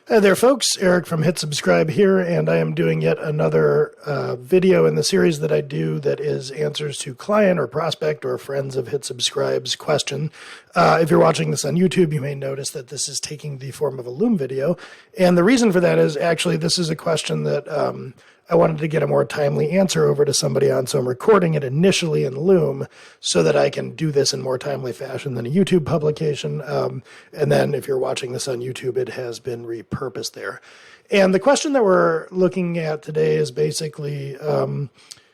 Hi there, folks. Eric from Hit Subscribe here, and I am doing yet another video in the series that I do that is answers to client or prospect or friends of Hit Subscribe's question. If you're watching this on YouTube, you may notice that this is taking the form of a Loom video, and the reason for that is actually this is a question that I wanted to get a more timely answer over to somebody on, so I'm recording it initially in Loom so that I can do this in more timely fashion than a YouTube publication. And then if you're watching this on YouTube, it has been repurposed there. And the question that we're looking at today is basically,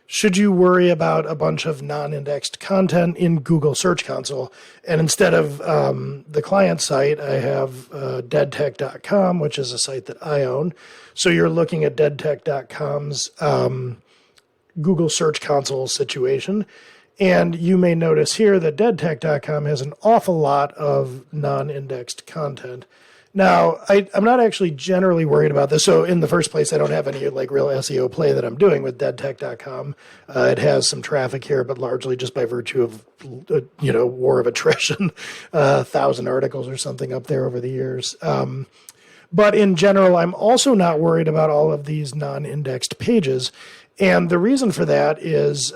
should you worry about a bunch of non-indexed content in Google Search Console? And instead of the client site, I have deadtech.com, which is a site that I own. So you're looking at deadtech.com's Google Search Console situation. And you may notice here that deadtech.com has an awful lot of non-indexed content. Now, I'm not actually generally worried about this. So in the first place, I don't have any like real SEO play that I'm doing with deadtech.com. It has some traffic here, but largely just by virtue of, war of attrition, 1,000 articles or something up there over the years. But in general, I'm also not worried about all of these non-indexed pages. And the reason for that is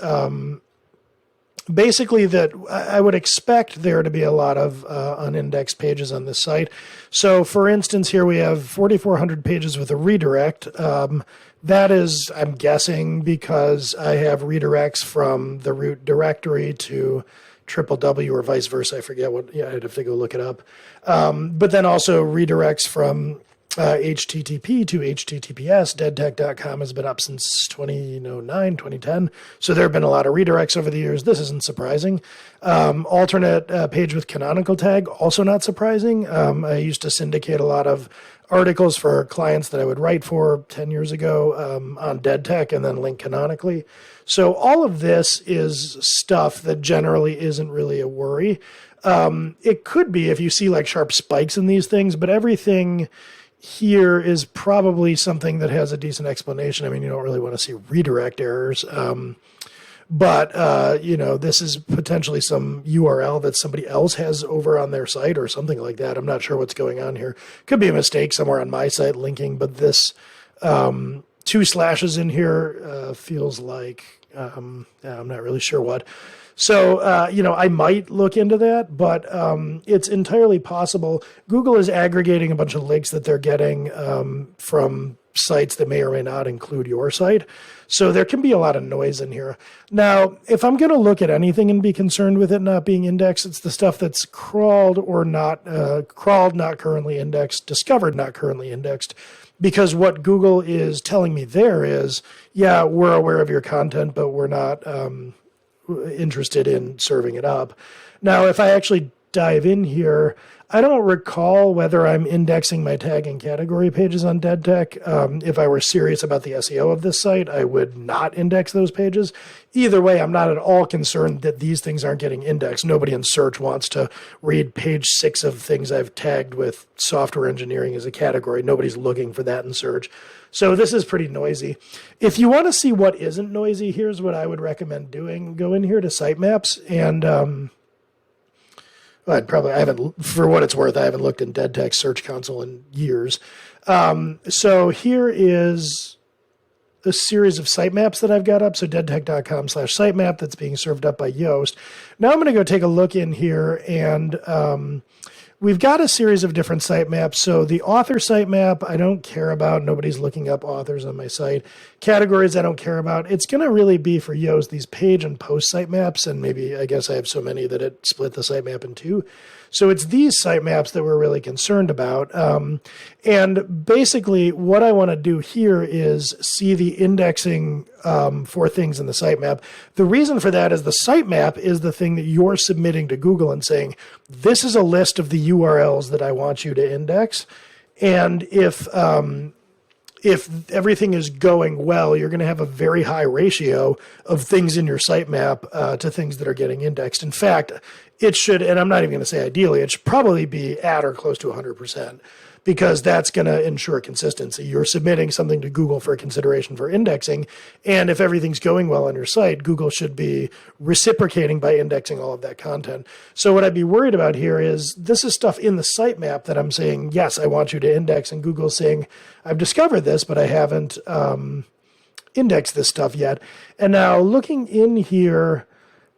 basically that I would expect there to be a lot of unindexed pages on this site. So for instance, here we have 4,400 pages with a redirect. That is, I'm guessing, because I have redirects from the root directory to www or vice versa. I forget what, I'd have to go look it up. But then also redirects from HTTP to HTTPS. Deadtech.com has been up since 2009, 2010. So there have been a lot of redirects over the years. This isn't surprising. Alternate page with canonical tag, also not surprising. I used to syndicate a lot of articles for clients that I would write for 10 years ago on Deadtech and then link canonically. So all of this is stuff that generally isn't really a worry. It could be if you see like sharp spikes in these things, but everything here is probably something that has a decent explanation. I mean, you don't really want to see redirect errors. But this is potentially some URL that somebody else has over on their site or something like that. I'm not sure what's going on here. Could be a mistake somewhere on my site linking, but this 2 slashes in here feels like, I'm not really sure what. So, I might look into that, but it's entirely possible. Google is aggregating a bunch of links that they're getting from sites that may or may not include your site. So there can be a lot of noise in here. Now, if I'm going to look at anything and be concerned with it not being indexed, it's the stuff that's crawled or not, not currently indexed, discovered, not currently indexed. Because what Google is telling me there is, yeah, we're aware of your content, but we're not interested in serving it up. Now, if I actually dive in here, I don't recall whether I'm indexing my tag and category pages on Deadtech. If I were serious about the SEO of this site, I would not index those pages. Either way, I'm not at all concerned that these things aren't getting indexed. Nobody in search wants to read page 6 of things I've tagged with software engineering as a category. Nobody's looking for that in search. So this is pretty noisy. If you want to see what isn't noisy, here's what I would recommend doing. Go in here to sitemaps and I haven't, for what it's worth, I haven't looked in Deadtech Search Console in years. So here is a series of sitemaps that I've got up. So deadtech.com/sitemap that's being served up by Yoast. Now I'm going to go take a look in here and we've got a series of different sitemaps. So the author sitemap, I don't care about. Nobody's looking up authors on my site. Categories, I don't care about. It's going to really be for Yoast, these page and post sitemaps. And maybe, I guess I have so many that it split the sitemap in 2. So it's these sitemaps that we're really concerned about. And basically what I want to do here is see the indexing for things in the sitemap. The reason for that is the sitemap is the thing that you're submitting to Google and saying, this is a list of the URLs that I want you to index. And if everything is going well, you're going to have a very high ratio of things in your sitemap to things that are getting indexed. In fact, it should, and I'm not even going to say ideally, it should probably be at or close to 100%. because that's going to ensure consistency. You're submitting something to Google for consideration for indexing, and if everything's going well on your site, Google should be reciprocating by indexing all of that content. So what I'd be worried about here is this is stuff in the sitemap that I'm saying, yes, I want you to index, and Google's saying, I've discovered this, but I haven't indexed this stuff yet. And now looking in here,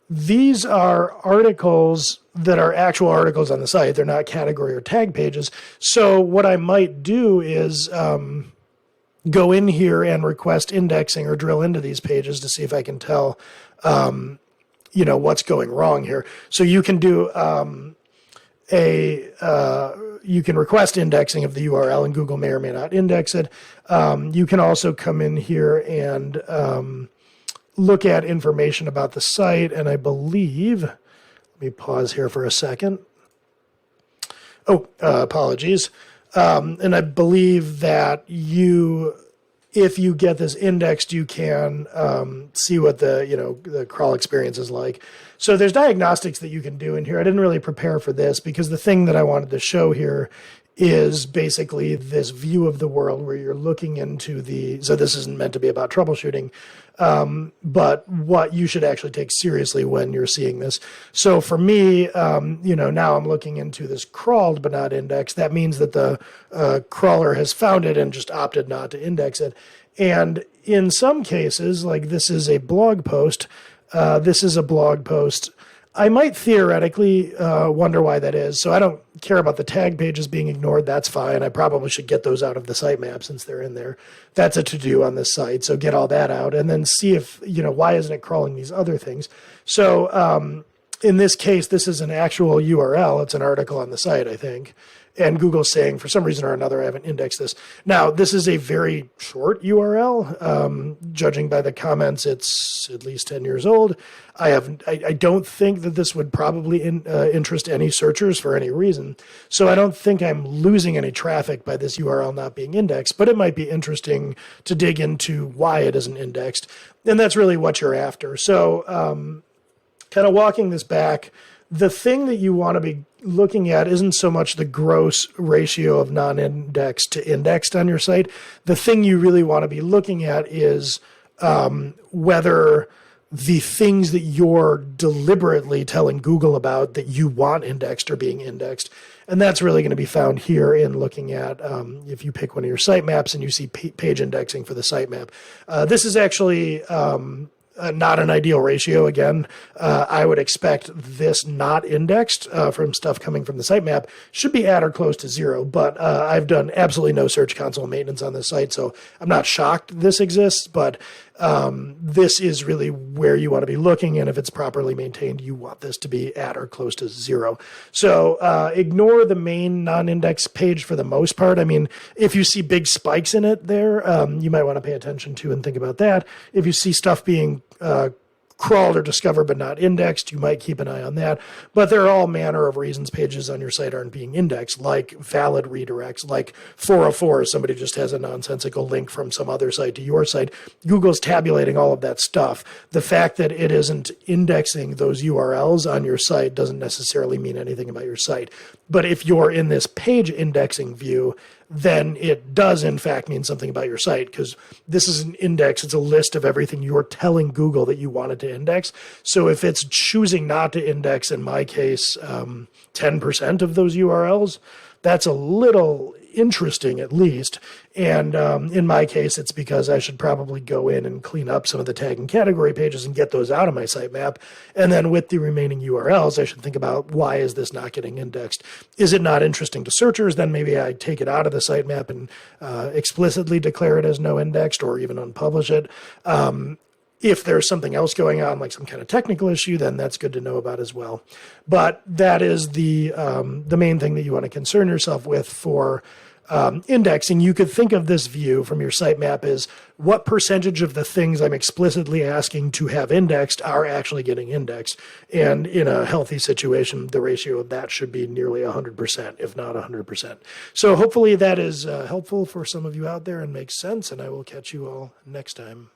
these are articles that are actual articles on the site. They're not category or tag pages. So what I might do is go in here and request indexing or drill into these pages to see if I can tell, what's going wrong here. So you can do you can request indexing of the URL, and Google may or may not index it. You can also come in here and look at information about the site, and I believe, let me pause here for a second. Apologies. And I believe that if you get this indexed, you can see what the crawl experience is like. So there's diagnostics that you can do in here. I didn't really prepare for this because the thing that I wanted to show here is basically this view of the world where you're looking into so this isn't meant to be about troubleshooting, but what you should actually take seriously when you're seeing this. So for me, now I'm looking into this crawled but not indexed. That means that the crawler has found it and just opted not to index it. And in some cases, like this is a blog post, I might theoretically wonder why that is. So I don't care about the tag pages being ignored. That's fine. I probably should get those out of the sitemap since they're in there. That's a to-do on this site. So get all that out and then see if, why isn't it crawling these other things? So in this case, this is an actual URL. It's an article on the site, I think. And Google's saying, for some reason or another, I haven't indexed this. Now, this is a very short URL. Judging by the comments, it's at least 10 years old. I don't think that this would probably interest any searchers for any reason. So I don't think I'm losing any traffic by this URL not being indexed, but it might be interesting to dig into why it isn't indexed. And that's really what you're after. So kind of walking this back, the thing that you want to be looking at isn't so much the gross ratio of non-indexed to indexed on your site. The thing you really want to be looking at is whether the things that you're deliberately telling Google about that you want indexed are being indexed. And that's really going to be found here in looking at, if you pick one of your sitemaps and you see page indexing for the sitemap. This is actually not an ideal ratio. Again, I would expect this not indexed from stuff coming from the sitemap should be at or close to 0, but I've done absolutely no Search Console maintenance on this site, so I'm not shocked this exists, but this is really where you want to be looking, and if it's properly maintained, you want this to be at or close to 0. So ignore the main non-index page for the most part. I mean, if you see big spikes in it there, you might want to pay attention to and think about that. If you see stuff being crawled or discovered but not indexed, you might keep an eye on that. But there are all manner of reasons pages on your site aren't being indexed, like valid redirects, like 404, somebody just has a nonsensical link from some other site to your site. Google's tabulating all of that stuff. The fact that it isn't indexing those URLs on your site doesn't necessarily mean anything about your site. But if you're in this page indexing view, then it does in fact mean something about your site, because this is an index. It's a list of everything you're telling Google that you wanted to index. So if it's choosing not to index, in my case, 10% of those URLs, that's a little interesting at least. And in my case, it's because I should probably go in and clean up some of the tag and category pages and get those out of my sitemap. And then with the remaining URLs, I should think about, why is this not getting indexed? Is it not interesting to searchers? Then maybe I take it out of the sitemap and explicitly declare it as no indexed, or even unpublish it. If there's something else going on, like some kind of technical issue, then that's good to know about as well. But that is the main thing that you want to concern yourself with for indexing. You could think of this view from your sitemap as, what percentage of the things I'm explicitly asking to have indexed are actually getting indexed? And in a healthy situation, the ratio of that should be nearly 100%, if not 100%. So hopefully that is helpful for some of you out there and makes sense, and I will catch you all next time.